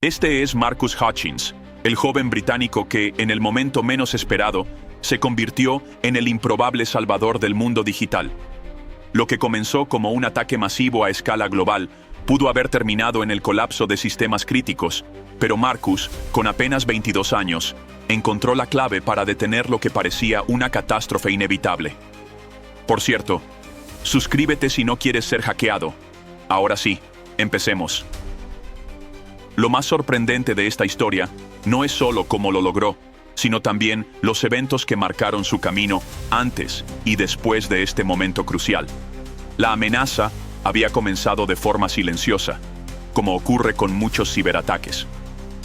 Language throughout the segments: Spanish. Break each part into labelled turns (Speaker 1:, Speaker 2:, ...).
Speaker 1: Este es Marcus Hutchins, el joven británico que, en el momento menos esperado, se convirtió en el improbable salvador del mundo digital. Lo que comenzó como un ataque masivo a escala global pudo haber terminado en el colapso de sistemas críticos, pero Marcus, con apenas 22 años, encontró la clave para detener lo que parecía una catástrofe inevitable. Por cierto, suscríbete si no quieres ser hackeado. Ahora sí, empecemos. Lo más sorprendente de esta historia no es solo cómo lo logró, sino también los eventos que marcaron su camino antes y después de este momento crucial. La amenaza había comenzado de forma silenciosa, como ocurre con muchos ciberataques.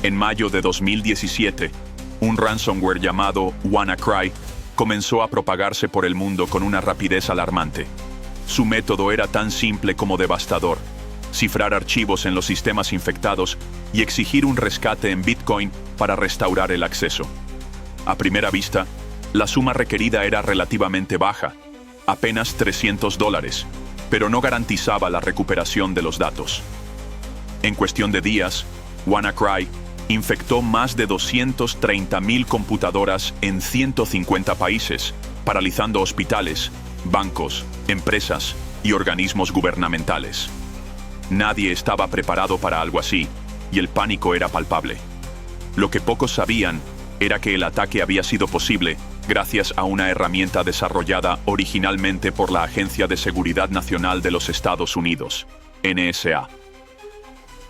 Speaker 1: En mayo de 2017, un ransomware llamado WannaCry comenzó a propagarse por el mundo con una rapidez alarmante. Su método era tan simple como devastador: cifrar archivos en los sistemas infectados y exigir un rescate en Bitcoin para restaurar el acceso. A primera vista, la suma requerida era relativamente baja, apenas $300, pero no garantizaba la recuperación de los datos. En cuestión de días, WannaCry infectó más de 230.000 computadoras en 150 países, paralizando hospitales, bancos, empresas y organismos gubernamentales. Nadie estaba preparado para algo así, y el pánico era palpable. Lo que pocos sabían era que el ataque había sido posible gracias a una herramienta desarrollada originalmente por la Agencia de Seguridad Nacional de los Estados Unidos, NSA.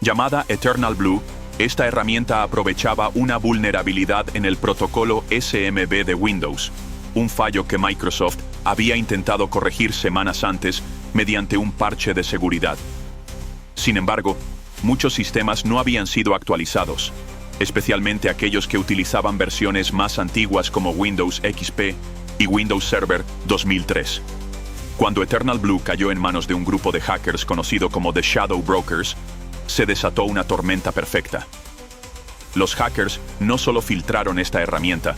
Speaker 1: Llamada Eternal Blue, esta herramienta aprovechaba una vulnerabilidad en el protocolo SMB de Windows, un fallo que Microsoft había intentado corregir semanas antes mediante un parche de seguridad. Sin embargo, muchos sistemas no habían sido actualizados, especialmente aquellos que utilizaban versiones más antiguas como Windows XP y Windows Server 2003. Cuando Eternal Blue cayó en manos de un grupo de hackers conocido como The Shadow Brokers, se desató una tormenta perfecta. Los hackers no solo filtraron esta herramienta,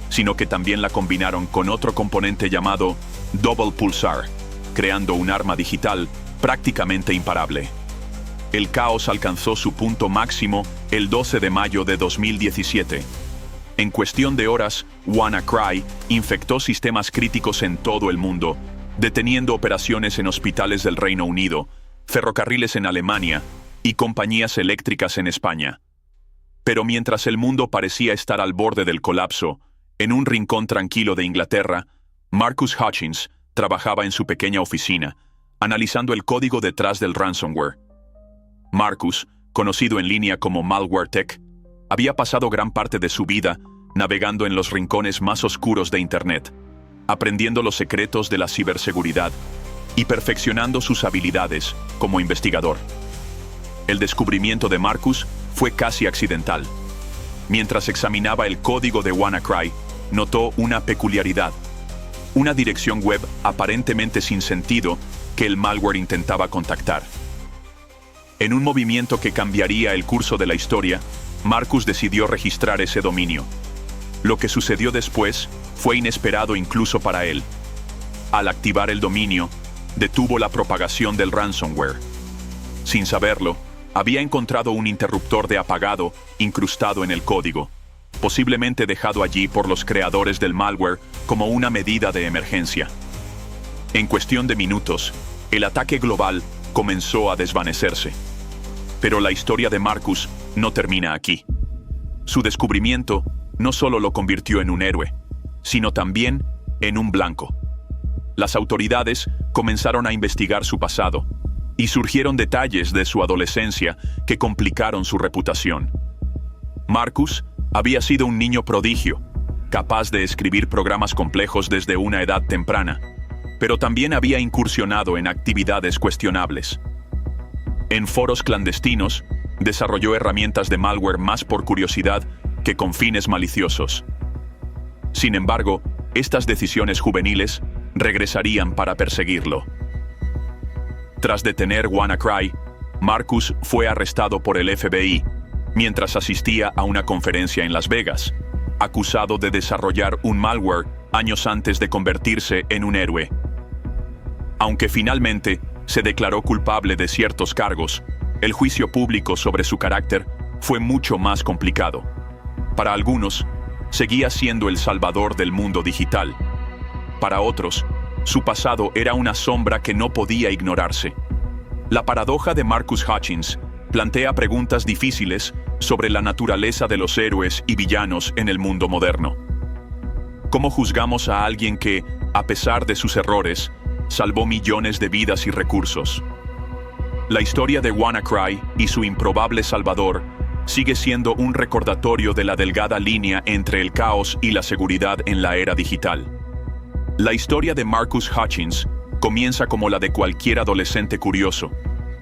Speaker 1: sino que también la combinaron con otro componente llamado Double Pulsar, creando un arma digital prácticamente imparable. El caos alcanzó su punto máximo el 12 de mayo de 2017. En cuestión de horas, WannaCry infectó sistemas críticos en todo el mundo, deteniendo operaciones en hospitales del Reino Unido, ferrocarriles en Alemania y compañías eléctricas en España. Pero mientras el mundo parecía estar al borde del colapso, en un rincón tranquilo de Inglaterra, Marcus Hutchins trabajaba en su pequeña oficina, analizando el código detrás del ransomware. Marcus, conocido en línea como MalwareTech, había pasado gran parte de su vida navegando en los rincones más oscuros de Internet, aprendiendo los secretos de la ciberseguridad y perfeccionando sus habilidades como investigador. El descubrimiento de Marcus fue casi accidental. Mientras examinaba el código de WannaCry, notó una peculiaridad: una dirección web aparentemente sin sentido que el malware intentaba contactar. En un movimiento que cambiaría el curso de la historia, Marcus decidió registrar ese dominio. Lo que sucedió después fue inesperado incluso para él. Al activar el dominio, detuvo la propagación del ransomware. Sin saberlo, había encontrado un interruptor de apagado incrustado en el código, posiblemente dejado allí por los creadores del malware como una medida de emergencia. En cuestión de minutos, el ataque global comenzó a desvanecerse. Pero la historia de Marcus no termina aquí. Su descubrimiento no solo lo convirtió en un héroe, sino también en un blanco. Las autoridades comenzaron a investigar su pasado, y surgieron detalles de su adolescencia que complicaron su reputación. Marcus había sido un niño prodigio, capaz de escribir programas complejos desde una edad temprana, pero también había incursionado en actividades cuestionables. En foros clandestinos, desarrolló herramientas de malware más por curiosidad que con fines maliciosos. Sin embargo, estas decisiones juveniles regresarían para perseguirlo. Tras detener WannaCry, Marcus fue arrestado por el FBI mientras asistía a una conferencia en Las Vegas, acusado de desarrollar un malware años antes de convertirse en un héroe. Aunque finalmente se declaró culpable de ciertos cargos, el juicio público sobre su carácter fue mucho más complicado. Para algunos, seguía siendo el salvador del mundo digital. Para otros, su pasado era una sombra que no podía ignorarse. La paradoja de Marcus Hutchins plantea preguntas difíciles sobre la naturaleza de los héroes y villanos en el mundo moderno. ¿Cómo juzgamos a alguien que, a pesar de sus errores, salvó millones de vidas y recursos? La historia de WannaCry y su improbable salvador sigue siendo un recordatorio de la delgada línea entre el caos y la seguridad en la era digital. La historia de Marcus Hutchins comienza como la de cualquier adolescente curioso,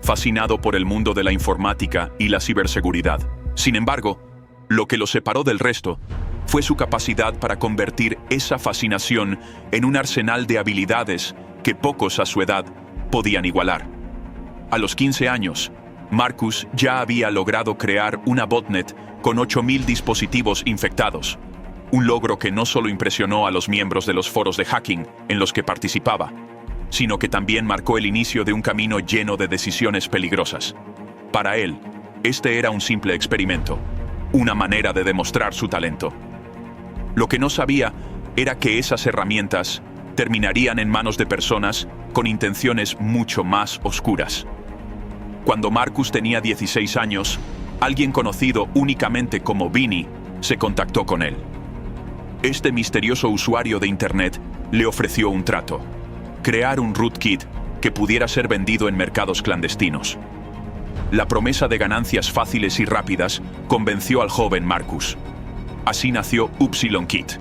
Speaker 1: fascinado por el mundo de la informática y la ciberseguridad. Sin embargo, lo que lo separó del resto fue su capacidad para convertir esa fascinación en un arsenal de habilidades que pocos a su edad podían igualar. A los 15 años, Marcus ya había logrado crear una botnet con 8.000 dispositivos infectados, un logro que no solo impresionó a los miembros de los foros de hacking en los que participaba, sino que también marcó el inicio de un camino lleno de decisiones peligrosas. Para él, este era un simple experimento, una manera de demostrar su talento. Lo que no sabía era que esas herramientas terminarían en manos de personas con intenciones mucho más oscuras. Cuando Marcus tenía 16 años, alguien conocido únicamente como Vinny se contactó con él. Este misterioso usuario de Internet le ofreció un trato: crear un rootkit que pudiera ser vendido en mercados clandestinos. La promesa de ganancias fáciles y rápidas convenció al joven Marcus. Así nació YpsilonKit,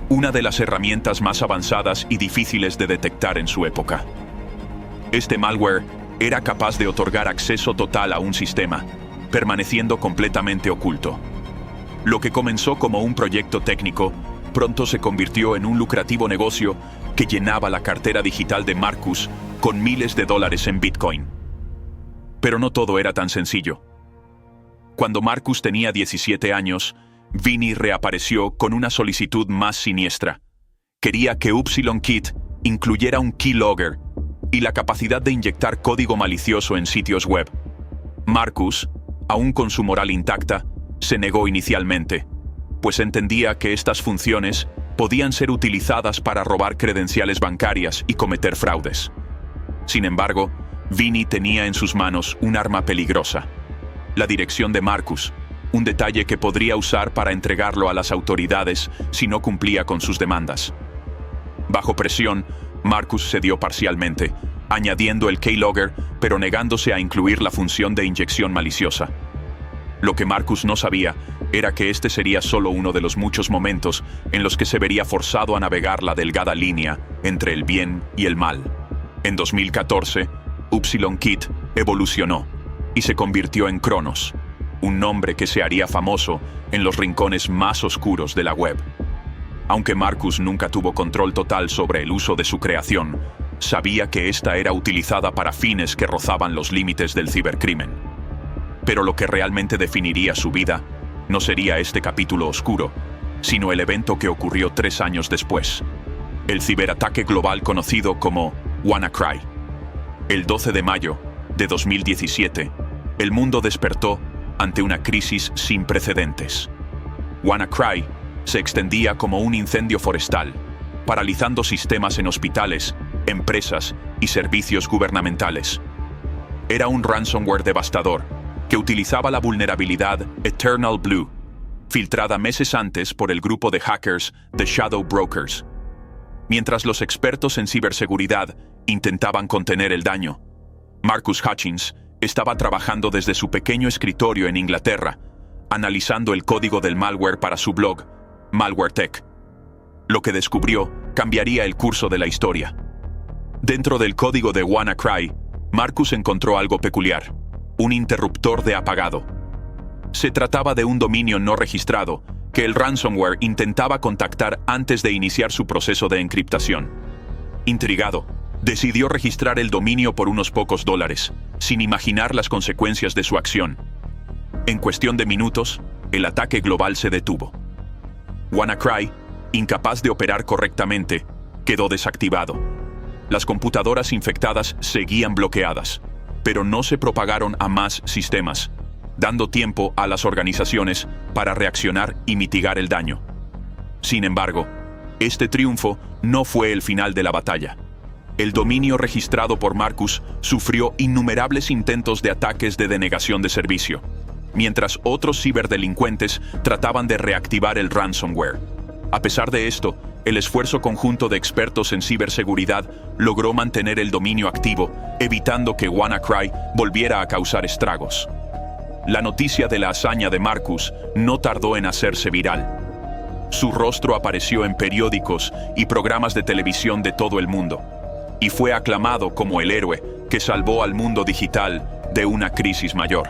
Speaker 1: una de las herramientas más avanzadas y difíciles de detectar en su época. Este malware era capaz de otorgar acceso total a un sistema, permaneciendo completamente oculto. Lo que comenzó como un proyecto técnico, pronto se convirtió en un lucrativo negocio que llenaba la cartera digital de Marcus con miles de dólares en Bitcoin. Pero no todo era tan sencillo. Cuando Marcus tenía 17 años, Vinny reapareció con una solicitud más siniestra. Quería que YpsilonKit incluyera un keylogger y la capacidad de inyectar código malicioso en sitios web. Marcus, aún con su moral intacta, se negó inicialmente, pues entendía que estas funciones podían ser utilizadas para robar credenciales bancarias y cometer fraudes. Sin embargo, Vinny tenía en sus manos un arma peligrosa: la dirección de Marcus, un detalle que podría usar para entregarlo a las autoridades si no cumplía con sus demandas. Bajo presión, Marcus cedió parcialmente, añadiendo el keylogger, pero negándose a incluir la función de inyección maliciosa. Lo que Marcus no sabía era que este sería solo uno de los muchos momentos en los que se vería forzado a navegar la delgada línea entre el bien y el mal. En 2014, YpsilonKit evolucionó y se convirtió en Cronos, un nombre que se haría famoso en los rincones más oscuros de la web. Aunque Marcus nunca tuvo control total sobre el uso de su creación, sabía que esta era utilizada para fines que rozaban los límites del cibercrimen. Pero lo que realmente definiría su vida no sería este capítulo oscuro, sino el evento que ocurrió 3 años después: el ciberataque global conocido como WannaCry. El 12 de mayo de 2017, el mundo despertó ante una crisis sin precedentes. WannaCry se extendía como un incendio forestal, paralizando sistemas en hospitales, empresas y servicios gubernamentales. Era un ransomware devastador que utilizaba la vulnerabilidad Eternal Blue, filtrada meses antes por el grupo de hackers The Shadow Brokers. Mientras los expertos en ciberseguridad intentaban contener el daño, Marcus Hutchins estaba trabajando desde su pequeño escritorio en Inglaterra, analizando el código del malware para su blog, MalwareTech. Lo que descubrió cambiaría el curso de la historia. Dentro del código de WannaCry, Marcus encontró algo peculiar: un interruptor de apagado. Se trataba de un dominio no registrado que el ransomware intentaba contactar antes de iniciar su proceso de encriptación. Intrigado, decidió registrar el dominio por unos pocos dólares, sin imaginar las consecuencias de su acción. En cuestión de minutos, el ataque global se detuvo. WannaCry, incapaz de operar correctamente, quedó desactivado. Las computadoras infectadas seguían bloqueadas, pero no se propagaron a más sistemas. dando tiempo a las organizaciones para reaccionar y mitigar el daño. Sin embargo, este triunfo no fue el final de la batalla. El dominio registrado por Marcus sufrió innumerables intentos de ataques de denegación de servicio, mientras otros ciberdelincuentes trataban de reactivar el ransomware. A pesar de esto, el esfuerzo conjunto de expertos en ciberseguridad logró mantener el dominio activo, evitando que WannaCry volviera a causar estragos. La noticia de la hazaña de Marcus no tardó en hacerse viral. Su rostro apareció en periódicos y programas de televisión de todo el mundo, y fue aclamado como el héroe que salvó al mundo digital de una crisis mayor.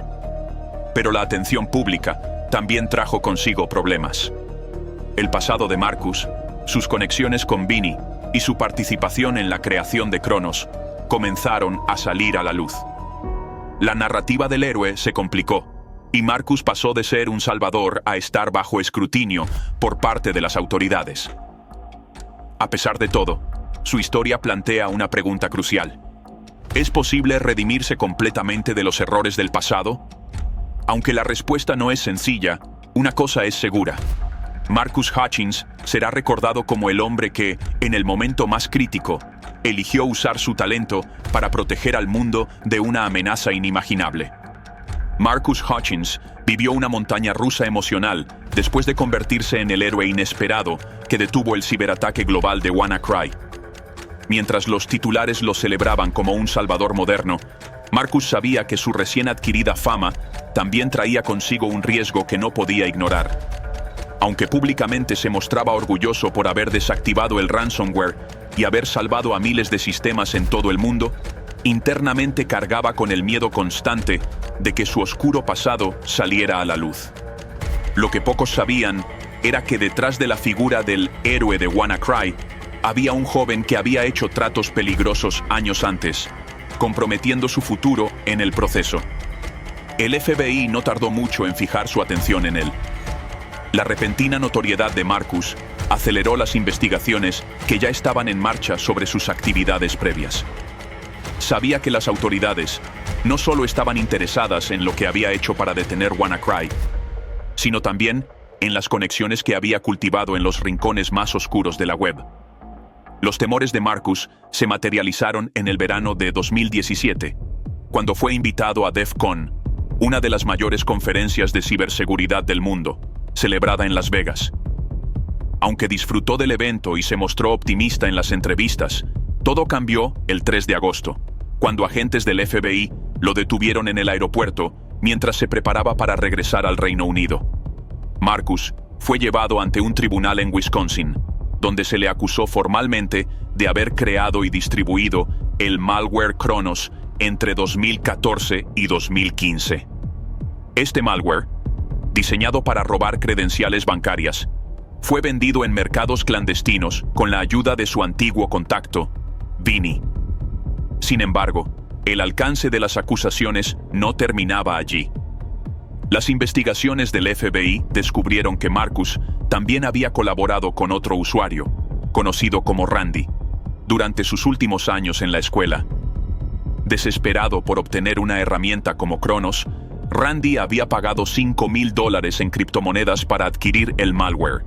Speaker 1: Pero la atención pública también trajo consigo problemas. El pasado de Marcus, sus conexiones con Vini y su participación en la creación de Cronos comenzaron a salir a la luz. La narrativa del héroe se complicó, y Marcus pasó de ser un salvador a estar bajo escrutinio por parte de las autoridades. A pesar de todo, su historia plantea una pregunta crucial. ¿Es posible redimirse completamente de los errores del pasado? Aunque la respuesta no es sencilla, una cosa es segura. Marcus Hutchins será recordado como el hombre que, en el momento más crítico, eligió usar su talento para proteger al mundo de una amenaza inimaginable. Marcus Hutchins vivió una montaña rusa emocional después de convertirse en el héroe inesperado que detuvo el ciberataque global de WannaCry. Mientras los titulares lo celebraban como un salvador moderno, Marcus sabía que su recién adquirida fama también traía consigo un riesgo que no podía ignorar. Aunque públicamente se mostraba orgulloso por haber desactivado el ransomware y haber salvado a miles de sistemas en todo el mundo, internamente cargaba con el miedo constante de que su oscuro pasado saliera a la luz. Lo que pocos sabían era que detrás de la figura del héroe de WannaCry había un joven que había hecho tratos peligrosos años antes, comprometiendo su futuro en el proceso. El FBI no tardó mucho en fijar su atención en él. La repentina notoriedad de Marcus aceleró las investigaciones que ya estaban en marcha sobre sus actividades previas. Sabía que las autoridades no solo estaban interesadas en lo que había hecho para detener WannaCry, sino también en las conexiones que había cultivado en los rincones más oscuros de la web. Los temores de Marcus se materializaron en el verano de 2017, cuando fue invitado a DEF CON, una de las mayores conferencias de ciberseguridad del mundo, celebrada en Las Vegas. Aunque disfrutó del evento y se mostró optimista en las entrevistas, todo cambió el 3 de agosto, cuando agentes del FBI lo detuvieron en el aeropuerto mientras se preparaba para regresar al Reino Unido. Marcus fue llevado ante un tribunal en Wisconsin, donde se le acusó formalmente de haber creado y distribuido el malware Cronos entre 2014 y 2015. Este malware, diseñado para robar credenciales bancarias, fue vendido en mercados clandestinos con la ayuda de su antiguo contacto, Vini. Sin embargo, el alcance de las acusaciones no terminaba allí. Las investigaciones del FBI descubrieron que Marcus también había colaborado con otro usuario, conocido como Randy, durante sus últimos años en la escuela. Desesperado por obtener una herramienta como Cronos, Randy había pagado $5,000 en criptomonedas para adquirir el malware.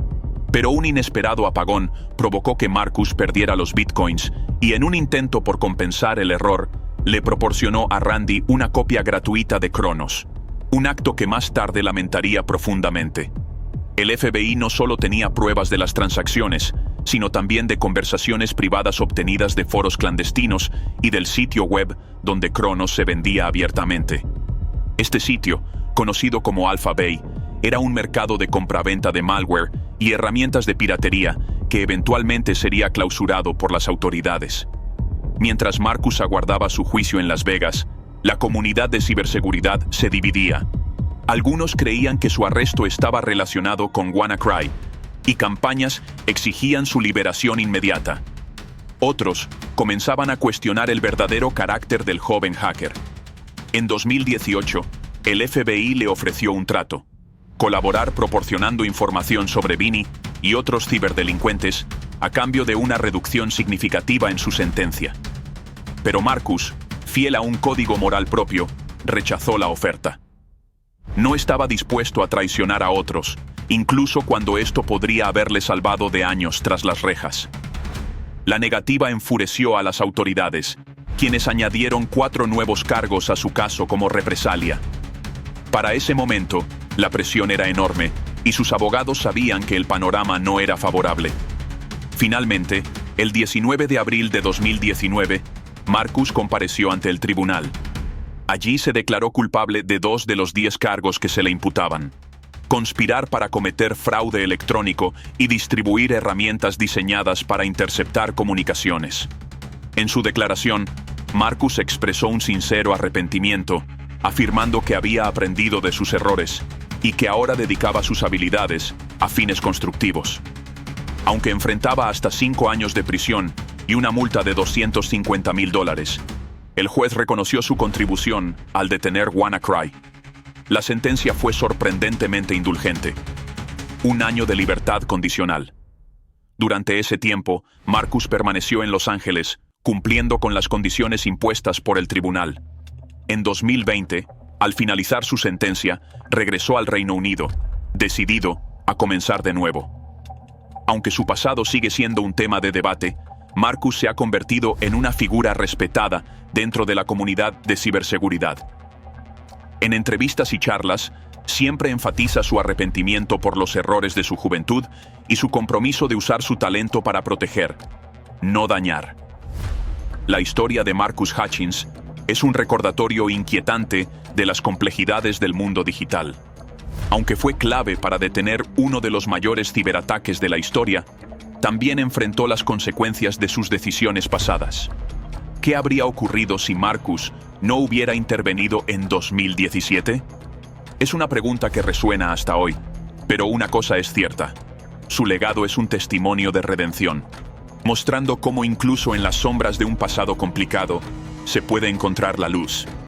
Speaker 1: Pero un inesperado apagón provocó que Marcus perdiera los bitcoins y, en un intento por compensar el error, le proporcionó a Randy una copia gratuita de Cronos, un acto que más tarde lamentaría profundamente. El FBI no solo tenía pruebas de las transacciones, sino también de conversaciones privadas obtenidas de foros clandestinos y del sitio web donde Cronos se vendía abiertamente. Este sitio, conocido como Alpha Bay, era un mercado de compraventa de malware y herramientas de piratería que eventualmente sería clausurado por las autoridades. Mientras Marcus aguardaba su juicio en Las Vegas, la comunidad de ciberseguridad se dividía. Algunos creían que su arresto estaba relacionado con WannaCry y campañas exigían su liberación inmediata. Otros comenzaban a cuestionar el verdadero carácter del joven hacker. En 2018, el FBI le ofreció un trato: colaborar proporcionando información sobre Vini y otros ciberdelincuentes a cambio de una reducción significativa en su sentencia. Pero Marcus, fiel a un código moral propio, rechazó la oferta. No estaba dispuesto a traicionar a otros, incluso cuando esto podría haberle salvado de años tras las rejas. La negativa enfureció a las autoridades, quienes añadieron 4 nuevos cargos a su caso como represalia. Para ese momento, la presión era enorme y sus abogados sabían que el panorama no era favorable. Finalmente, el 19 de abril de 2019, Marcus compareció ante el tribunal. Allí se declaró culpable de 2 de los 10 cargos que se le imputaban: conspirar para cometer fraude electrónico y distribuir herramientas diseñadas para interceptar comunicaciones. En su declaración, Marcus expresó un sincero arrepentimiento, afirmando que había aprendido de sus errores y que ahora dedicaba sus habilidades a fines constructivos. Aunque enfrentaba hasta 5 años de prisión y una multa de $250,000, el juez reconoció su contribución al detener WannaCry. La sentencia fue sorprendentemente indulgente: 1 año de libertad condicional. Durante ese tiempo, Marcus permaneció en Los Ángeles, cumpliendo con las condiciones impuestas por el tribunal. En 2020, al finalizar su sentencia, regresó al Reino Unido, decidido a comenzar de nuevo. Aunque su pasado sigue siendo un tema de debate, Marcus se ha convertido en una figura respetada dentro de la comunidad de ciberseguridad. En entrevistas y charlas, siempre enfatiza su arrepentimiento por los errores de su juventud y su compromiso de usar su talento para proteger, no dañar. La historia de Marcus Hutchins es un recordatorio inquietante de las complejidades del mundo digital. Aunque fue clave para detener uno de los mayores ciberataques de la historia, también enfrentó las consecuencias de sus decisiones pasadas. ¿Qué habría ocurrido si Marcus no hubiera intervenido en 2017? Es una pregunta que resuena hasta hoy, pero una cosa es cierta: su legado es un testimonio de redención, mostrando cómo incluso en las sombras de un pasado complicado se puede encontrar la luz.